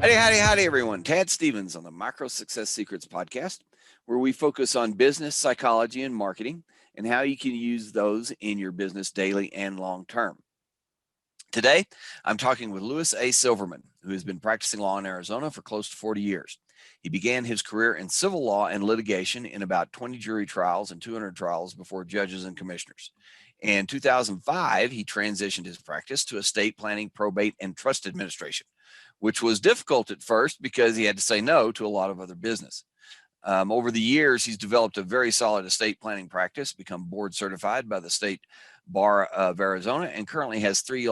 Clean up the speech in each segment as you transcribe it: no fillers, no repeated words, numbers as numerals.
Howdy, everyone. Tad Stevens on the Micro Success Secrets podcast, where we focus on business, psychology, and marketing, and how you can use those in your business daily and long term. Today, I'm talking with Louis A. Silverman, who has been practicing law in Arizona for close to 40 years. He began his career in civil law and litigation in about 20 jury trials and 200 trials before judges and commissioners. In 2005, he transitioned his practice to estate planning, probate, and trust administration, which was difficult at first because he had to say no to a lot of other business. Over the years, he's developed a very solid estate planning practice, become board certified by the State Bar of Arizona, and currently has three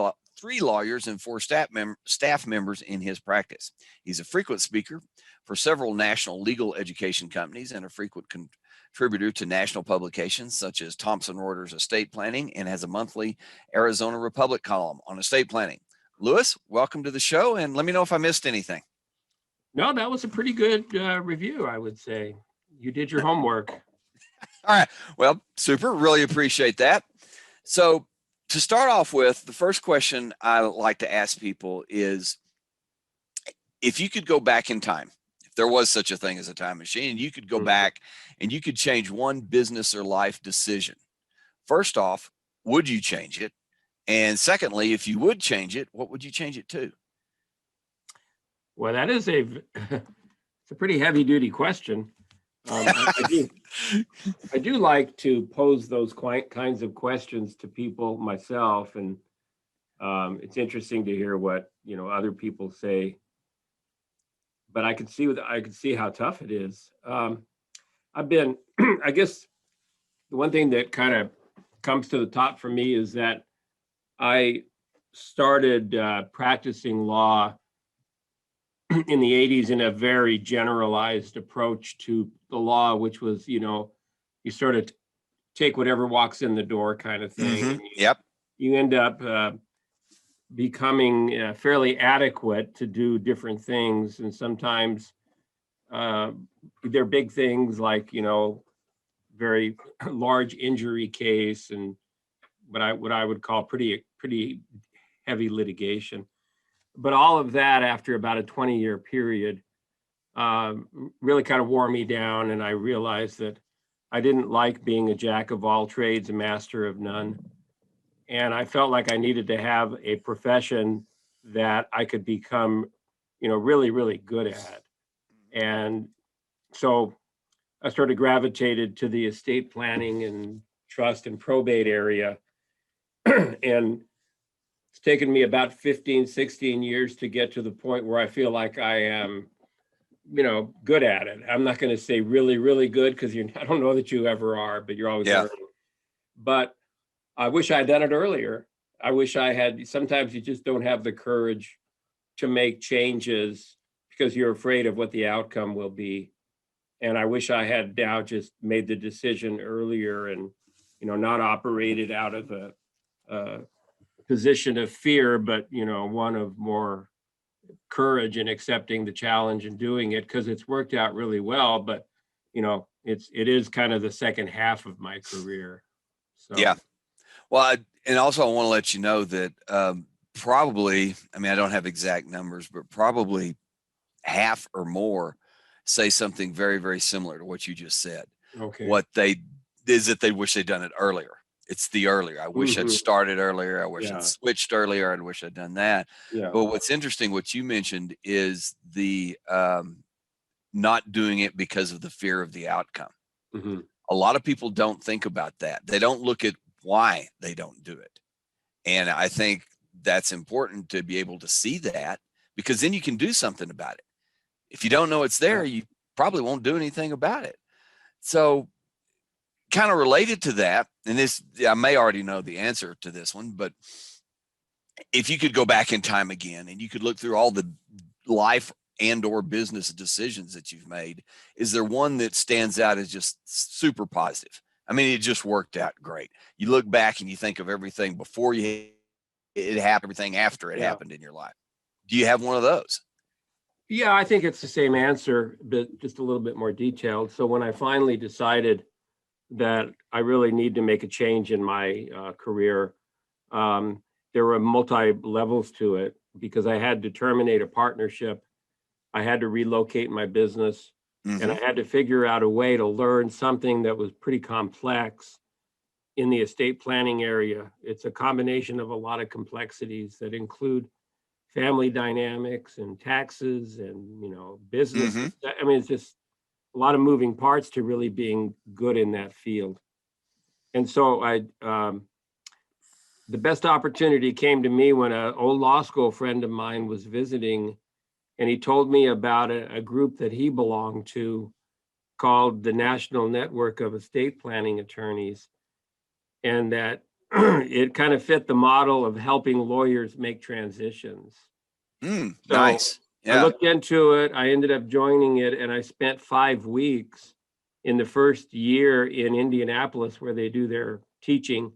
lawyers and four staff members in his practice. He's a frequent speaker for several national legal education companies and a frequent contributor to national publications such as Thomson Reuters Estate Planning, and has a monthly Arizona Republic column on estate planning. Louis, welcome to the show, and let me know if I missed anything. No, that was a pretty good review, I would say. You did your homework. All right. Well, super. Really appreciate that. So to start off with, the first question I like to ask people is, if you could go back in time, if there was such a thing as a time machine, and you could go back and you could change one business or life decision, first off, would you change it? And secondly, if you would change it, what would you change it to? Well, that is it's a pretty heavy duty question. I do like to pose those kinds of questions to people myself, and it's interesting to hear what other people say. But I could see how tough it is. I've been, I guess, the one thing that kind of comes to the top for me is that I started practicing law in the 80s in a very generalized approach to the law, which was, you sort of take whatever walks in the door kind of thing. Mm-hmm. Yep. You end up becoming fairly adequate to do different things. And sometimes they're big things like, very large injury case and what I would call pretty heavy litigation. But all of that, after about a 20-year period, really kind of wore me down, and I realized that I didn't like being a jack of all trades, a master of none. And I felt like I needed to have a profession that I could become, really, really good at. And so I sort of gravitated to the estate planning and trust and probate area. And it's taken me about 15, 16 years to get to the point where I feel like I am, good at it. I'm not going to say really, really good, because I don't know that you ever are, but you're always learning. But I wish I had done it earlier. I wish I had. Sometimes you just don't have the courage to make changes because you're afraid of what the outcome will be. And I wish I had now just made the decision earlier and, not operated out of a position of fear, but, one of more courage in accepting the challenge and doing it, because it's worked out really well. But, it is kind of the second half of my career. So. Yeah. Well, and also I want to let you know that probably, I don't have exact numbers, but probably half or more say something very, very similar to what you just said. Okay. What they wish they'd done it earlier. It's the earlier. I wish I'd started earlier. I wish I'd switched earlier. I wish I'd done that. Yeah. But what's interesting, what you mentioned, is the not doing it because of the fear of the outcome. Mm-hmm. A lot of people don't think about that. They don't look at why they don't do it. And I think that's important to be able to see that, because then you can do something about it. If you don't know it's there, you probably won't do anything about it. So kind of related to that, and this, I may already know the answer to this one, but if you could go back in time again and you could look through all the life and or business decisions that you've made, is there one that stands out as just super positive? It just worked out great. You look back and you think of everything before it happened, everything after it happened in your life. Do you have one of those? Yeah, I think it's the same answer, but just a little bit more detailed. So when I finally decided that I really need to make a change in my career, there were multi levels to it, because I had to terminate a partnership I had to relocate my business, and I Mm-hmm. had to figure out a way to learn something that was pretty complex in the estate planning area. It's a combination of a lot of complexities that include family dynamics and taxes and, business. Mm-hmm. I mean, it's just a lot of moving parts to really being good in that field. And so the best opportunity came to me when an old law school friend of mine was visiting, and he told me about a group that he belonged to called the National Network of Estate Planning Attorneys, and that it kind of fit the model of helping lawyers make transitions. So Nice. I Yeah. looked into it, I ended up joining it, and I spent 5 weeks in the first year in Indianapolis where they do their teaching,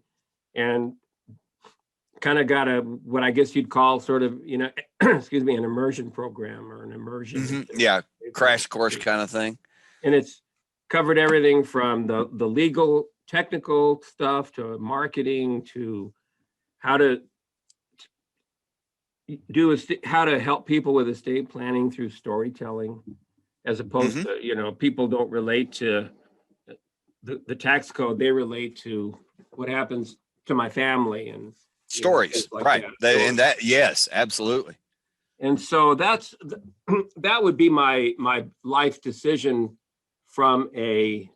and kind of got what I guess you'd call sort of, excuse me, an immersion program or an immersion Mm-hmm. into Yeah. estate Crash course planning. kind of thing. And it's covered everything from the legal technical stuff to marketing to how to how to help people with estate planning through storytelling, as opposed Mm-hmm. to, people don't relate to the tax code. They relate to what happens to my family and, things Stories. like Right. that. And that, yes, absolutely. And so that would be my life decision from a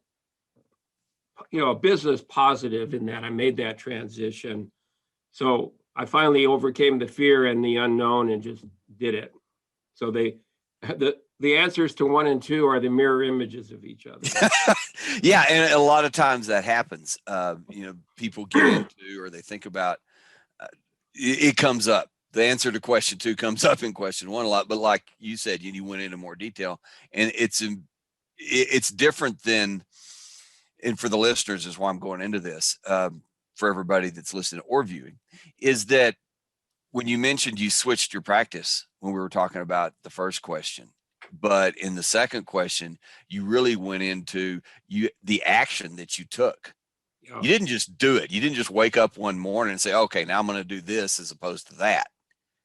business positive, in that I made that transition. So I finally overcame the fear and the unknown and just did it. So the answers to 1 and 2 are the mirror images of each other. Yeah, and a lot of times that happens. People get into, or they think about, it comes up. The answer to question 2 comes up in question 1 a lot. But like you said, you went into more detail, and it's different than. And for the listeners, is why I'm going into this. For everybody that's listening or viewing, is that when you mentioned you switched your practice when we were talking about the first question, but in the second question, you really went into the action that you took. Yeah. You didn't just do it. You didn't just wake up one morning and say, okay, now I'm going to do this, as opposed to that.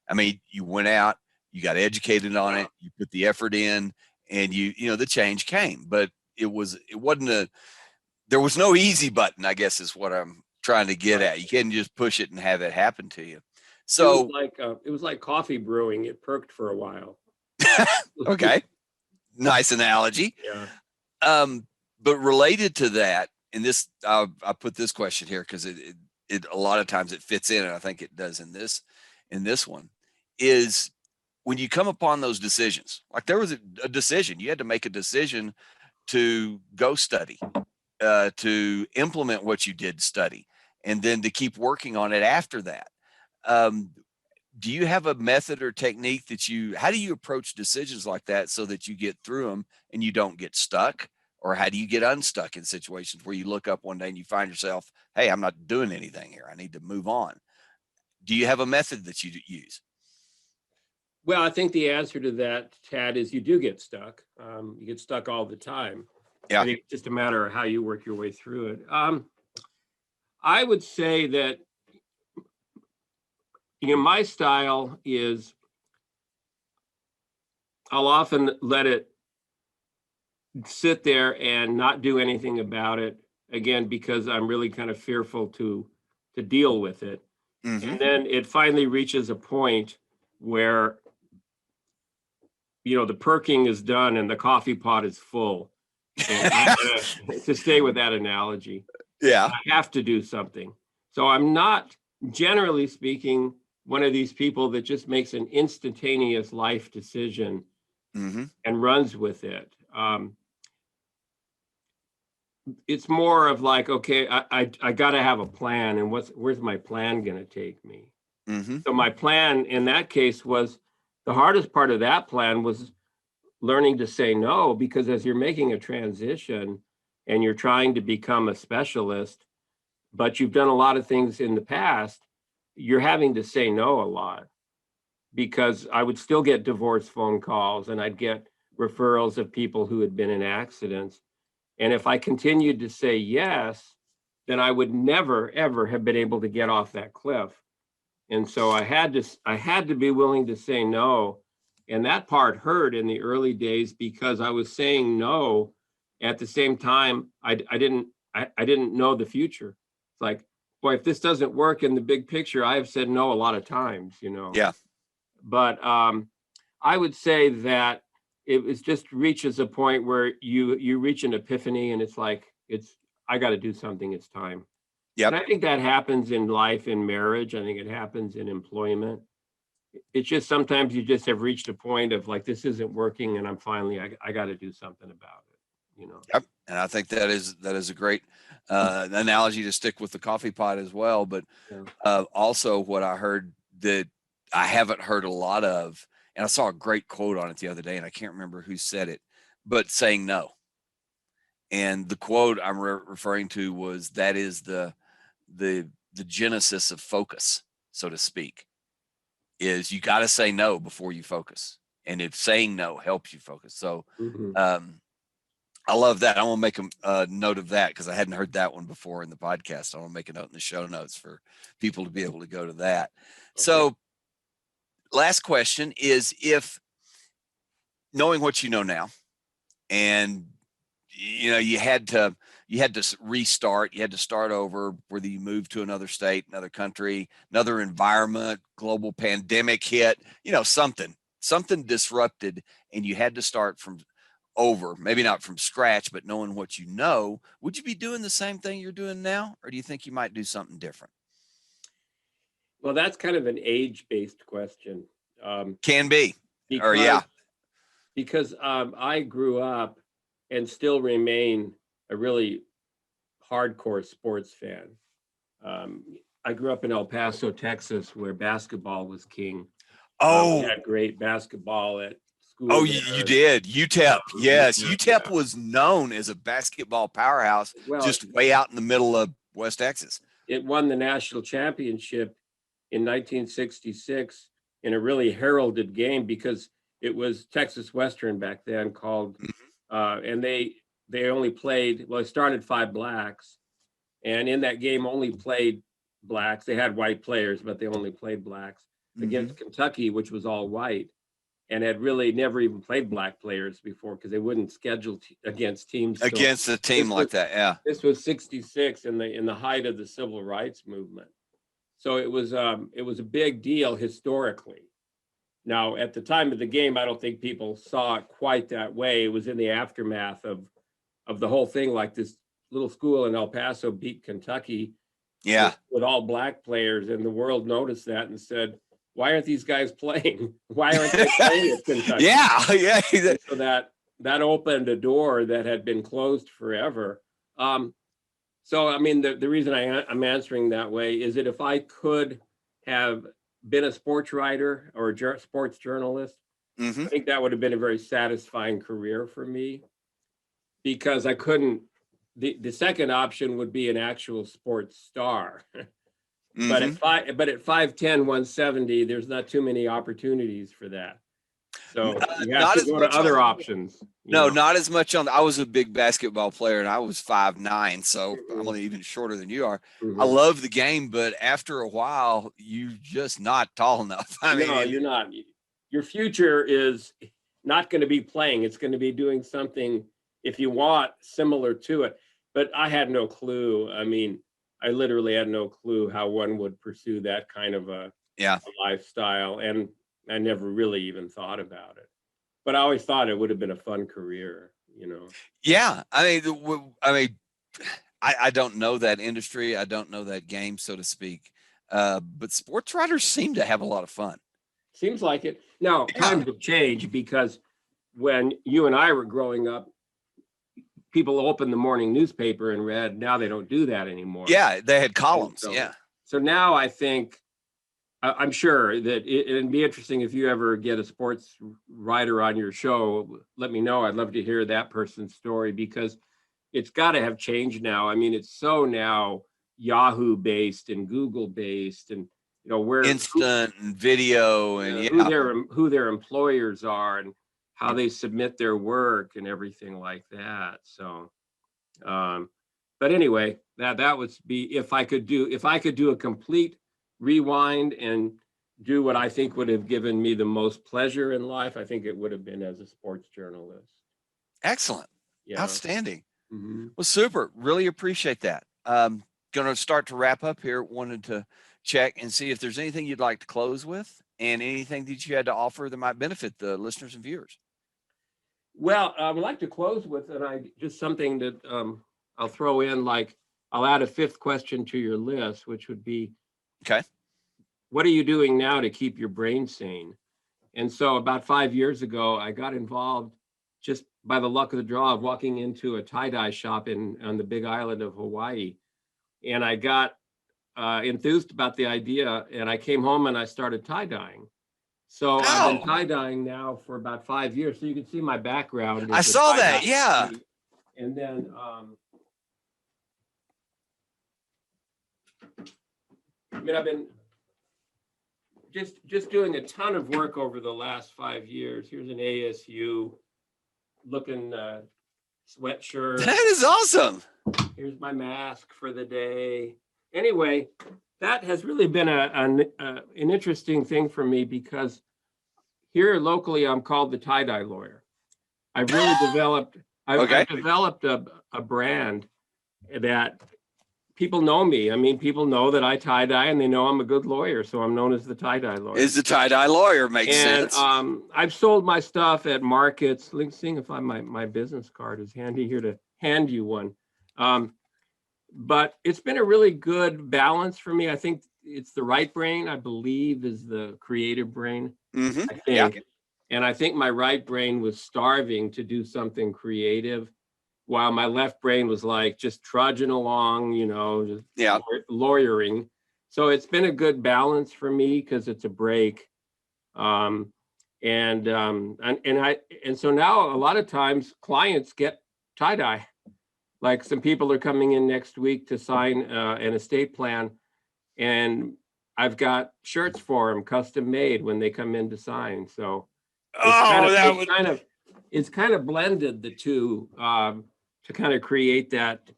I mean, you went out, you got educated on it, you put the effort in, and the change came. But it wasn't there was no easy button, I guess, is what I'm trying to get at. You can't just push it and have it happen to you. So it was like coffee brewing. It perked for a while. okay, nice analogy. Yeah. But related to that, and this, I put this question here because it a lot of times it fits in, and I think it does in this one, is when you come upon those decisions. Like, there was a decision, you had to make a decision to go study, to implement what you did study, and then to keep working on it after that. Do you have a method or technique how do you approach decisions like that so that you get through them and you don't get stuck? Or how do you get unstuck in situations where you look up one day and you find yourself, hey, I'm not doing anything here, I need to move on? Do you have a method that you use? Well, I think the answer to that, Tad, is you do get stuck. You get stuck all the time. Yeah. I think it's just a matter of how you work your way through it. I would say that, my style is I'll often let it sit there and not do anything about it, again, because I'm really kind of fearful to deal with it. Mm-hmm. And then it finally reaches a point where, the perking is done and the coffee pot is full. And to stay with that analogy, Yeah. I have to do something. So I'm not, generally speaking, one of these people that just makes an instantaneous life decision Mm-hmm. and runs with it. It's more of like, okay, I got to have a plan, and where's my plan going to take me? Mm-hmm. So my plan in that case was, the hardest part of that plan was learning to say no, because as you're making a transition and you're trying to become a specialist, but you've done a lot of things in the past, you're having to say no a lot, because I would still get divorce phone calls and I'd get referrals of people who had been in accidents. And if I continued to say yes, then I would never, ever have been able to get off that cliff. And so I had to be willing to say no And that part hurt in the early days because I was saying no. At the same time, I didn't know the future. It's like, boy, if this doesn't work in the big picture, I have said no a lot of times, you know. Yeah. But I would say that it was just reaches a point where you reach an epiphany, and it's like, I got to do something. It's time. Yep. And I think that happens in life, in marriage. I think it happens in employment. It's just sometimes you just have reached a point of like, this isn't working, and I got to do something about it, you know. Yep. And I think that is a great analogy to stick with the coffee pot as well. But also what I heard that I haven't heard a lot of, and I saw a great quote on it the other day, and I can't remember who said it, but saying no. And the quote I'm referring to was, that is the genesis of focus, so to speak, is you got to say no before you focus. And if saying no helps you focus. So I love that. I want to make a note of that because I hadn't heard that one before in the podcast. I want to make a note in the show notes for people to be able to go to that. Okay. So last question is, if knowing what you know now, and you know, you had to restart, you had to start over, whether you moved to another state, another country, another environment, global pandemic hit, you know, something disrupted, and you had to start from over, maybe not from scratch, but knowing what you know, would you be doing the same thing you're doing now? Or do you think you might do something different? Well, that's kind of an age-based question. Can be. Because I grew up and still remain a really hardcore sports fan. I grew up in El Paso, Texas, where basketball was king. We had great basketball at school. Oh, you did. UTEP. Yes. UTEP was known as a basketball powerhouse, just way out in the middle of West Texas. It won the national championship in 1966 in a really heralded game because it was Texas Western back then called, and they only played, well, it started 5 blacks, and in that game only played blacks. They had white players, but they only played blacks against Kentucky, which was all white, and had really never even played black players before because they wouldn't schedule against teams. Against a team like that, yeah. This was 66 in the height of the civil rights movement. So it was a big deal historically. Now, at the time of the game, I don't think people saw it quite that way. It was in the aftermath of the whole thing, like this little school in El Paso beat Kentucky with all black players, and the world noticed that and said, why aren't these guys playing? Why aren't they playing at Kentucky? Yeah. So that opened a door that had been closed forever. So, I mean, the reason I'm answering that way is that if I could have been a sports writer or a sports journalist, I think that would have been a very satisfying career for me, because I couldn't, the second option would be an actual sports star. But at 5'10", 170, there's not too many opportunities for that. So you have to go to other options. No, not as much I was a big basketball player, and I was 5'9", so I'm only even shorter than you are. I love the game, but after a while, you're just not tall enough. No, you're not. Your future is not going to be playing. It's going to be doing something, if you want, similar to it. But I had no clue. I mean, I literally had no clue how one would pursue that kind of a lifestyle, and I never really even thought about it. But I always thought it would have been a fun career, you know. Yeah, I mean, I don't know that industry. I don't know that game, so to speak. But sports writers seem to have a lot of fun. Seems like it. Now, times have changed, because when you and I were growing up, people opened the morning newspaper and read. Now they don't do that anymore. Yeah, they had columns. So now I think, I'm sure that it'd be interesting if you ever get a sports writer on your show. Let me know. I'd love to hear that person's story, because it's got to have changed now. I mean, it's so now Yahoo based and Google based, and you know, where instant and video, and who their employers are and how they submit their work and everything like that. So, but anyway, that would be if I could do a complete rewind and do what I think would have given me the most pleasure in life, I think it would have been as a sports journalist. Excellent. Yeah. Outstanding. Mm-hmm. Well, super. Really appreciate that. Going to start to wrap up here. Wanted to check and see if there's anything you'd like to close with and anything that you had to offer that might benefit the listeners and viewers. Well, I would like to close with just something that I'll throw in, like I'll add a fifth question to your list, which would be, okay, what are you doing now to keep your brain sane? And so about 5 years ago, I got involved just by the luck of the draw of walking into a tie-dye shop on the big island of Hawaii. And I got enthused about the idea, and I came home and I started tie-dyeing. So I've been tie-dyeing now for about 5 years. So you can see my background. I saw that, yeah. And then I mean, I've been just doing a ton of work over the last 5 years. Here's an ASU looking sweatshirt. That is awesome. Here's my mask for the day. Anyway, that has really been an interesting thing for me, because here locally I'm called the tie-dye lawyer. I've really developed a brand that people know me. I mean, people know that I tie-dye, and they know I'm a good lawyer, so I'm known as the tie-dye lawyer. Is the tie-dye lawyer, makes sense. I've sold my stuff at markets. Let's see if my business card is handy here to hand you one. But it's been a really good balance for me. I think it's the right brain, I believe, is the creative brain. Mm-hmm. I think. Yeah. And I think my right brain was starving to do something creative, while my left brain was like just trudging along, just lawyering. So it's been a good balance for me, because it's a break. And so now a lot of times clients get tie-dye. Like some people are coming in next week to sign an estate plan, and I've got shirts for them, custom made, when they come in to sign. So it's kind of blended the two to kind of create that.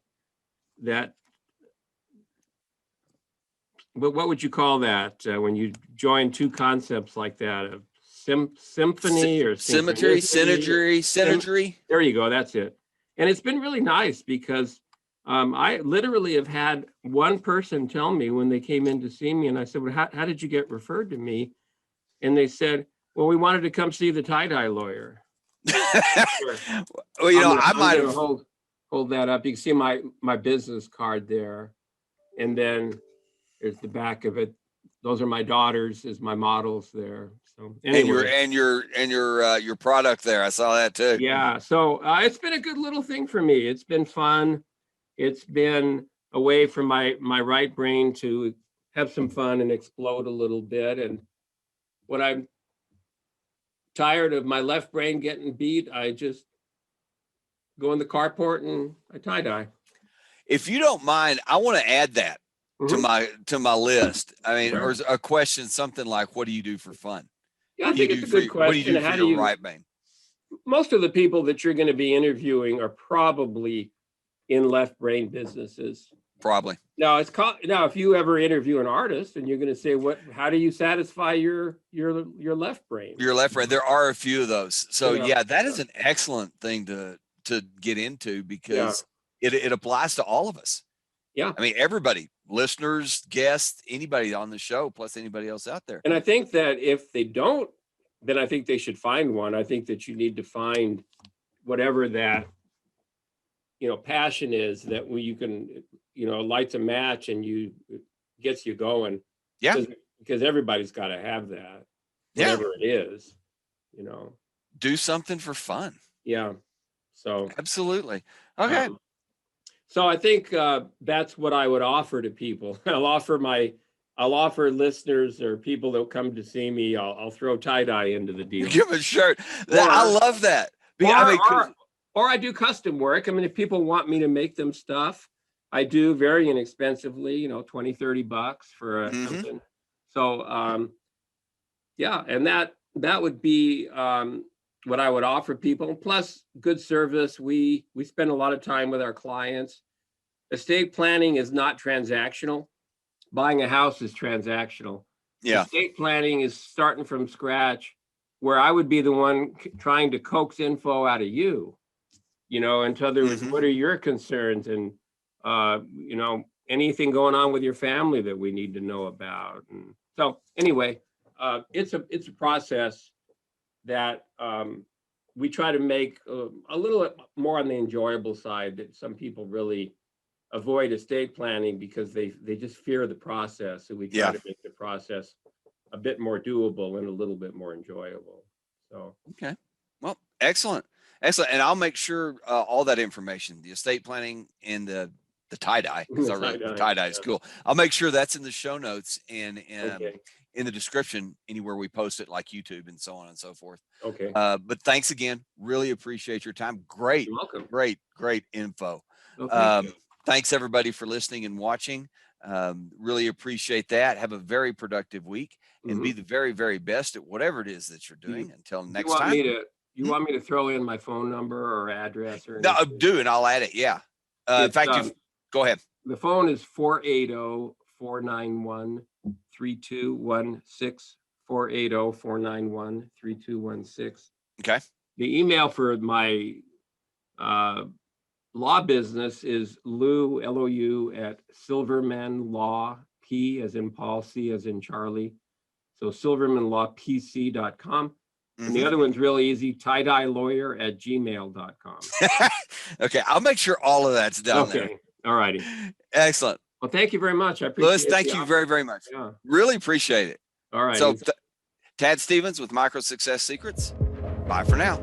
But what would you call that when you join two concepts like that? Of symphony or symmetry, synergy. There you go. That's it. And it's been really nice, because I literally have had one person tell me when they came in to see me, and I said, well, how did you get referred to me? And they said, well, we wanted to come see the tie-dye lawyer. Well, I might have hold that up. You can see my business card there. And then there's the back of it. Those are my daughters as my models there. So anyway. And your product there. I saw that too. Yeah. So it's been a good little thing for me. It's been fun. It's been a way for my right brain to have some fun and explode a little bit. And when I'm tired of my left brain getting beat, I just go in the carport and I tie-dye. If you don't mind, I want to add that to my list. I mean, or a question, something like, what do you do for fun? Yeah, I think it's a good question. What do you do for your right brain? Most of the people that you're going to be interviewing are probably in left brain businesses. Probably. Now if you ever interview an artist and you're going to say, how do you satisfy your left brain? Your left brain. There are a few of those. So yeah, that is an excellent thing to get into, because it applies to all of us. Yeah. I mean, everybody, listeners, guests, anybody on the show, plus anybody else out there. And I think that if they don't, then I think they should find one. I think that you need to find whatever that, passion is, that when you can, lights a match and gets you going. Yeah. Because everybody's got to have that, whatever it is, Do something for fun. Yeah. So. Absolutely. Okay. So I think that's what I would offer to people. I'll offer listeners or people that come to see me, I'll throw tie-dye into the deal. Give a shirt. I love that. Or I do custom work. I mean, if people want me to make them stuff, I do very inexpensively, $20-$30 for something. So and that would be what I would offer people. Plus good service. We spend a lot of time with our clients. Estate planning is not transactional. Buying a house is transactional. Yeah. Estate planning is starting from scratch, where I would be the one trying to coax info out of you, in other words, what are your concerns, and anything going on with your family that we need to know about. And so anyway, it's a process that we try to make a little more on the enjoyable side. That some people really avoid estate planning because they just fear the process. So we try to make the process a bit more doable and a little bit more enjoyable. So okay, well, excellent. And I'll make sure all that information, the estate planning and the tie-dye, because the tie-dye is cool. I'll make sure that's in the show notes and in the description anywhere we post it, like YouTube and so on and so forth. Okay. But thanks again. Really appreciate your time. Great. You're welcome. Great info. Well, thank you. Thanks everybody for listening and watching. Really appreciate that. Have a very productive week and be the very, very best at whatever it is that you're doing. Until next time. You want me to throw in my phone number or address or anything? No, do, and I'll add it. Yeah. In fact, go ahead. The phone is 480-491-3216, 480-491-3216. Okay. The email for my law business is Lou, L-O-U, at Silverman Law, P as in Paul, C as in Charlie. So silvermanlawpc.com. And the other one's really easy, tiedyelawyer@gmail.com. Okay, I'll make sure all of that's down there. All righty. Excellent. Well, thank you very much. I appreciate it. Louis, thank you very, very much. Yeah. Really appreciate it. All right. So Tad Stevens with Micro Success Secrets. Bye for now.